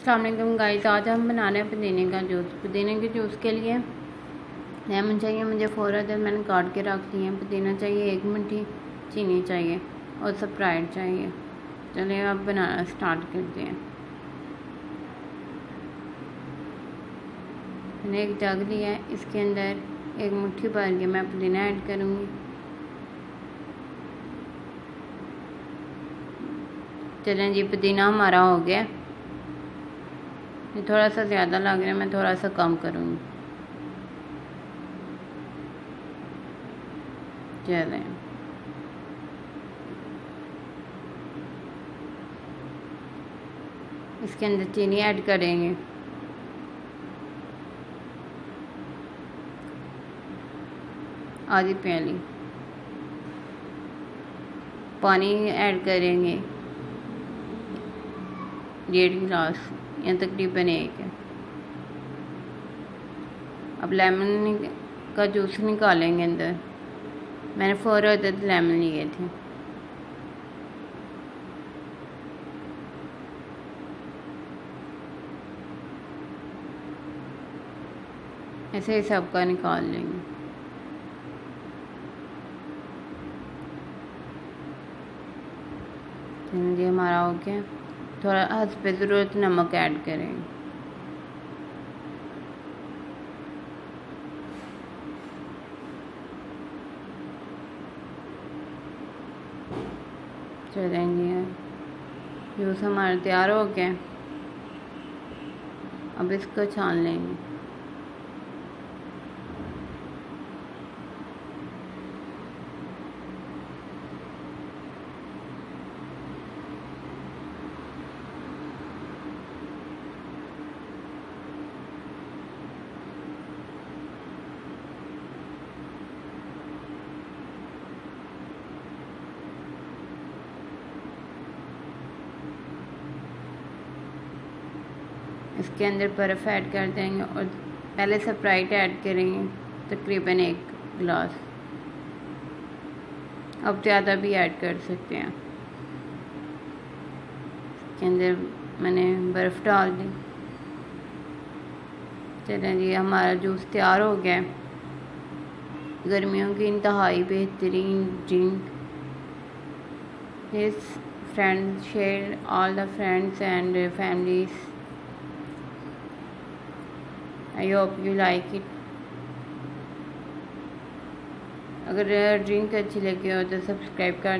अस्सलाम वालेकुम गाइस, आज हम बना रहे हैं पुदीने का जूस। पुदीने के जूस के लिए लेमन चाहिए मुझे 4 अदर, मैंने काट के रख दिए हैं। पुदीना चाहिए 1 मुट्ठी, चीनी चाहिए और स्प्राइट चाहिए। चलिए अब बनाना स्टार्ट करते हैं। मैंने एक जग लिया है, इसके अंदर 1 मुट्ठी भर के मैं पुदीना ऐड करूँगी। चलें जी, पुदीना हमारा हो गया। ये थोड़ा सा ज़्यादा लग रहा है, मैं थोड़ा सा कम करूँगी। चलें, इसके अंदर चीनी ऐड करेंगे। आधी प्याली पानी ऐड करेंगे, 1.5 गिलास या तकरीबन 1 है। अब लेमन का जूस निकालेंगे अंदर। मैंने 4 अदद लेमन लिए थे। ऐसे ही सबका निकाल लेंगे। ये हमारा हो गया। थोड़ा हस्बे ज़रूरत नमक ऐड करेंगे। चलेंगे, जूस हमारा तैयार हो गया। अब इसको छान लेंगे। इसके अंदर बर्फ़ ऐड कर देंगे और पहले स्प्राइट ऐड करेंगे, तकरीबन 1 गिलास। अब ज़्यादा भी ऐड कर सकते हैं। इसके अंदर मैंने बर्फ़ डाल दी। चलें जी, हमारा जूस तैयार हो गया। गर्मियों की इंतहाई बेहतरीन drink. Yes, friends, share all the friends and families. I hope you like it. अगर ड्रिंक अच्छी लगी हो तो सब्सक्राइब कर